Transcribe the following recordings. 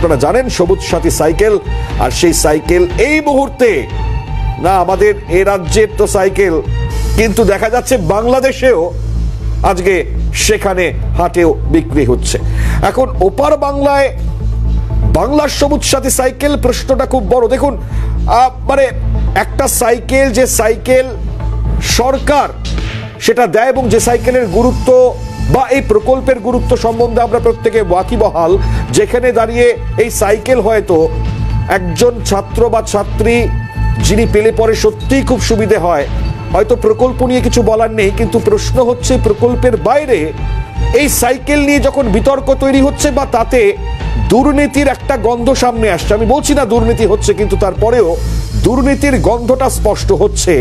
আপনারা জানেন সবুজ সাথী সাইকেল, আর সেই সাইকেল এই মুহূর্তে না আমাদের এ রাজ্যের তো সাইকেল, কিন্তু দেখা যাচ্ছে বাংলাদেশেও আজকে সেখানে হাটেও বিক্রি হচ্ছে। এখন ওপার বাংলায় বাংলার সবুজ সাথী সাইকেল, প্রশ্নটা খুব বড়। দেখুন মানে একটা সাইকেল, যে সাইকেল সরকার সেটা দেয় এবং যে সাইকেলের গুরুত্ব বা এই প্রকল্পের গুরুত্ব সম্বন্ধে আমরা প্রত্যেকে ওয়াকিবহাল, যেখানে দাঁড়িয়ে এই সাইকেল হয়তো একজন ছাত্র বা ছাত্রী যিনি পেলে পরে সত্যিই খুব সুবিধে হয়, হয়তো প্রকল্প নিয়ে কিছু বলার নেই, কিন্তু প্রশ্ন হচ্ছে প্রকল্পের বাইরে এই সাইকেল নিয়ে যখন বিতর্ক তৈরি হচ্ছে বা তাতে দুর্নীতির একটা গন্ধ সামনে আসছে, আমি বলছি না দুর্নীতি হচ্ছে, কিন্তু তারপরেও দুর্নীতির গন্ধটা স্পষ্ট হচ্ছে।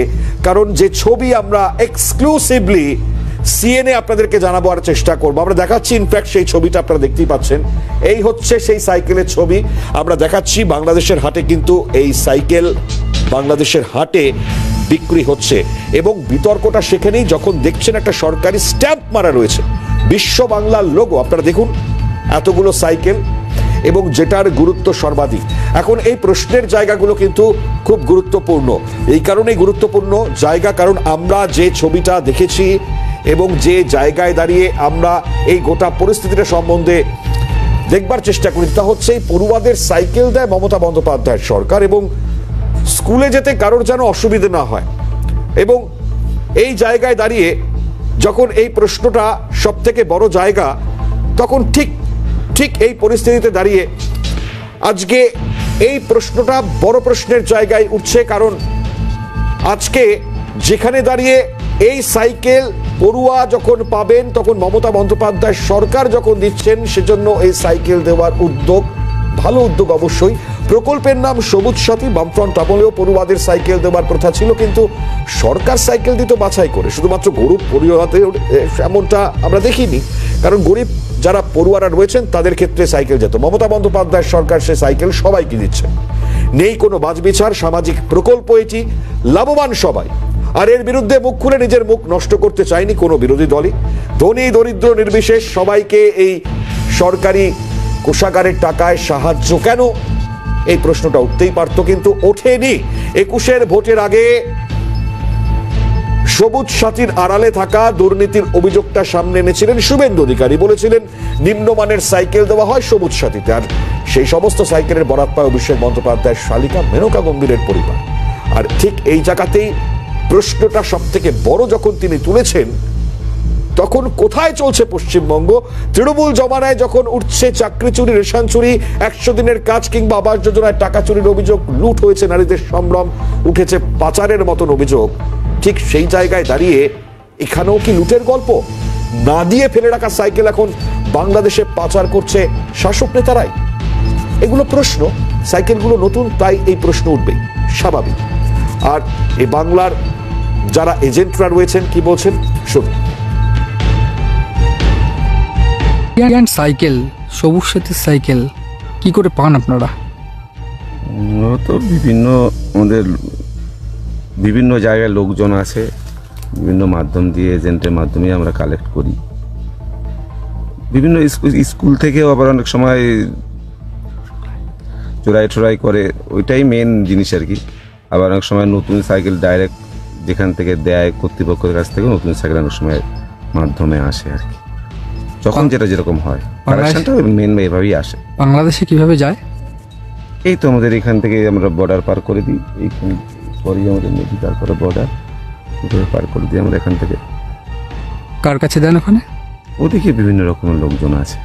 কারণ যে ছবি আমরা এক্সক্লুসিভলি সিএনএ আপনাদেরকে জানাবো আর চেষ্টা করবো, আমরা দেখাচ্ছি, ইনফ্যাক্ট সেই ছবিটা আপনারা দেখতেই পাচ্ছেন, এই হচ্ছে সেই সাইকেলের ছবি আমরা দেখাচ্ছি। বাংলাদেশের হাটে কিন্তু এই সাইকেল বাংলাদেশের হাটে বিক্রি হচ্ছে এবং বিতর্কটা সেখানেই যখন দেখছেন একটা সরকারি স্ট্যাম্প মারা রয়েছে, বিশ্ব বাংলার লোগো। আপনারা দেখুন এতগুলো সাইকেল এবং যেটার গুরুত্ব সর্বাধিক। এখন এই প্রশ্নের জায়গাগুলো কিন্তু খুব গুরুত্বপূর্ণ, এই কারণেই গুরুত্বপূর্ণ জায়গা কারণ আমরা যে ছবিটা দেখেছি এবং যে জায়গায় দাঁড়িয়ে আমরা এই গোটা পরিস্থিতিটা সম্বন্ধে দেখবার চেষ্টা করি, তা হচ্ছে এই পড়ুয়াদের সাইকেল দেয় মমতা বন্দ্যোপাধ্যায়ের সরকার এবং স্কুলে যেতে কারোর যেন অসুবিধে না হয়। এবং এই জায়গায় দাঁড়িয়ে যখন এই প্রশ্নটা সব থেকে বড় জায়গা, তখন ঠিক এই পরিস্থিতিতে দাঁড়িয়ে আজকে এই প্রশ্নটা বড় প্রশ্নের জায়গায় উঠছে। কারণ আজকে যেখানে দাঁড়িয়ে এই সাইকেল পড়ুয়া যখন পাবেন, তখন মমতা বন্দ্যোপাধ্যায় সরকার যখন দিচ্ছেন, সেজন্য এই সাইকেল দেওয়ার উদ্যোগ ভালো উদ্যোগ অবশ্যই। প্রকল্পের নাম সবুজ সাথী, বামফ্রন্ট আমলেও পড়ুয়াদের সাইকেল দেওয়ার প্রথা ছিল, কিন্তু সরকার সাইকেল দিত বাছাই করে, শুধুমাত্র গরিব পড়ুয়াদের এমনটা আমরা দেখিনি, কারণ গরিব যারা পড়ুয়ারা রয়েছেন তাদের ক্ষেত্রে সাইকেল যেত। মমতা বন্দ্যোপাধ্যায় সরকার সে সাইকেল সবাইকে দিচ্ছে, নেই কোনো বাছবিচার, সামাজিক প্রকল্প এটি, লাভবান সবাই। আর এর বিরুদ্ধে মুখ খুলে নিজের মুখ নষ্ট করতে চায়নি কোনো বিরোধী দলই। ধনী দরিদ্র নির্বিশেষ সবাইকে এই সরকারি কোষাগারের টাকায় সাহায্য কেন, এই প্রশ্নটা উঠতেই পারত, কিন্তু ওঠেনি। 21-এর ভোটের আগে সবুজ সাথীর আড়ালে থাকা দুর্নীতির অভিযোগটা সামনে এনেছিলেন শুভেন্দু অধিকারী, বলেছিলেন নিম্নমানের সাইকেল দেওয়া হয় সবুজ সাথীতে, আর সেই সমস্ত সাইকেলের বরাত পায় অভিষেক বন্দ্যোপাধ্যায়ের শালিকা মেনকা গম্ভীরের পরিবার। আর ঠিক এই জায়গাতেই প্রশ্নটা সব থেকে বড় যখন তিনি তুলেছেন, তখন কোথায় চলছে পশ্চিমবঙ্গ? তৃণমূল জমানায় যখন উঠছে চাকরি চুরি, রেশন চুরি, 100 দিনের কাজ কিংবা আবাস যোজনায় টাকা চুরির অভিযোগ, লুট হয়েছে নারীদের সম্ভ্রম, উঠেছে পাচারের মতন অভিযোগ, ঠিক সেই জায়গায় দাঁড়িয়ে এখানেও কি লুটের গল্প? না দিয়ে ফেলে রাখা সাইকেল এখন বাংলাদেশে পাচার করছে শাসক নেতারাই। এগুলো প্রশ্ন, সাইকেলগুলো নতুন, তাই এই প্রশ্ন উঠবেই, স্বাভাবিক। আর এই বাংলার যারা এজেন্টরা রয়েছেন কি বলছেন শুনুন। সাইকেল, সবুজ সাথীর সাইকেল কি করে পান আপনারা? তো আমাদের বিভিন্ন জায়গায় লোকজন আছে, বিভিন্ন মাধ্যম দিয়ে, এজেন্টের মাধ্যমে আমরা কালেক্ট করি। বিভিন্ন স্কুল থেকেও আবার অনেক সময় চোরাই করে, ওইটাই মেন জিনিস আর কি। আবার অনেক সময় নতুন সাইকেল ডাইরেক্ট যেখান থেকে দেয় কর্তৃপক্ষের কাছ থেকে নতুন সাইকেল অনেক সময় মাধ্যমে আসে আর কি, যখন যেটা যেরকম হয়। কালেকশনটা মেন এভাবেই আসে। বাংলাদেশে কিভাবে যায়? এই তো আমাদের এখান থেকে আমরা বর্ডার পার করে দিই, এইখান পরেই আমাদের নদী, তারপরে বর্ডার পার করে দিই আমরা এখান থেকে। কার কাছে দেন ওখানে? ওদিকে বিভিন্ন রকমের লোকজন আছে,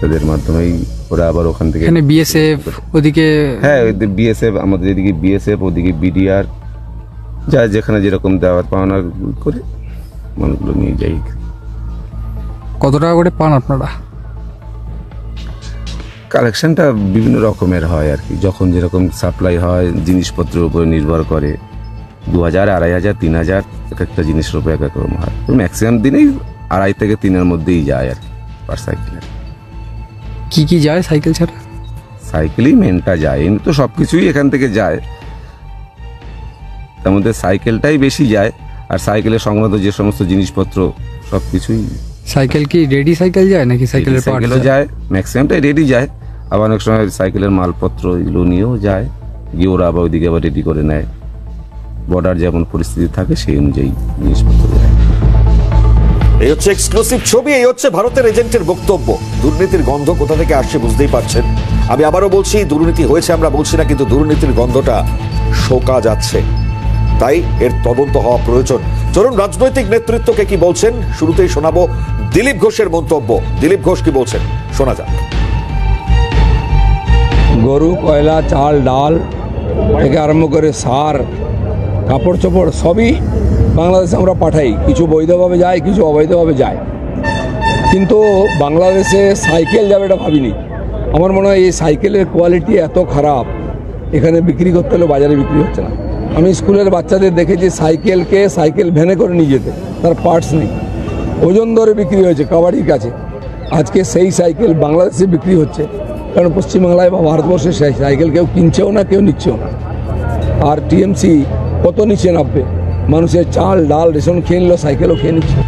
তাদের মাধ্যমেই ওরা আবার ওখান থেকে বিএসএফ ওদিকে, হ্যাঁ বিএসএফ, আমাদের এদিকে বিএসএফ, ওদিকে বিডিআর, যা যেখানে যেরকম দেওয়ার পাওনা করে মানুষগুলো নিয়ে যাই। কত টাকা করে পান আপনারা? কালেকশনটা বিভিন্ন রকমের হয় আর কি, যখন যেরকম সাপ্লাই হয় জিনিসপত্রের উপরে নির্ভর করে। 2000, 2500, 3000 এক একটা জিনিসের উপরে এক এক রকম হয়। তো ম্যাক্সিমাম দিনেই 2.5 থেকে 3-এর মধ্যেই যায় আর কি পার সাইকেলের। কি যায় সাইকেল ছাড়া? সাইকেলই মেনটা যায়, এমনি তো সব কিছুই এখান থেকে যায়, তার মধ্যে সাইকেলটাই বেশি যায়। আর সাইকেলের সংক্রান্ত যে সমস্ত জিনিসপত্র সব কিছুই। সাইকেল কি রেডি সাইকেল যায় নাকি সাইকেলের সাইকেলও যায়, ম্যাক্সিমামটাই রেডি যায়। আবার অনেক সময় সাইকেলের মালপত্র এগুলো নিয়েও যায়, গিয়ে ওরা আবার ওইদিকে আবার রেডি করে নেয়। বর্ডার যেমন পরিস্থিতি থাকে সেই অনুযায়ী জিনিসপত্র দেয়। এই হচ্ছে এক্সক্লুসিভ ছবি, এই হচ্ছে ভারতের এজেন্টের বক্তব্য। দুর্নীতির গন্ধ কোথা থেকে আসছে বুঝতেই পারছেন। আমি আবারও বলছি, দুর্নীতি হয়েছে আমরা বলছি না, কিন্তু দুর্নীতির গন্ধটা শোকা যাচ্ছে, তাই এর তদন্ত হওয়া প্রয়োজন। চলুন রাজনৈতিক নেতৃত্বকে কি বলছেন শুরুতেই শোনাবো দিলীপ ঘোষের মন্তব্য। দিলীপ ঘোষ কি বলছেন শোনা যাক। গরু, কয়লা, চাল, ডাল থেকে আরম্ভ করে সার, কাপড় চোপড় সবই বাংলাদেশে আমরা পাঠাই। কিছু বৈধভাবে যায়, কিছু অবৈধভাবে যায়। কিন্তু বাংলাদেশে সাইকেল যাবে এটা ভাবিনি। আমার মনে হয় এই সাইকেলের কোয়ালিটি এত খারাপ, এখানে বিক্রি করতে হলে বাজারে বিক্রি হচ্ছে না। আমি স্কুলের বাচ্চাদের দেখেছি সাইকেলকে সাইকেল ভ্যানে করে নিয়ে যেতে, তার পার্টস নেই, ওজন ধরে বিক্রি হয়েছে কাবাডির কাছে। আজকে সেই সাইকেল বাংলাদেশে বিক্রি হচ্ছে, কারণ পশ্চিমবাংলায় বা ভারতবর্ষে সেই সাইকেল কেউ কিনছেও না, কেউ নিচ্ছেও না। আর টিএমসি কত নিচে নামবে? মানুষের চাল ডাল রেশন খেয়ে নিল, সাইকেলও খেয়ে নিচ্ছে।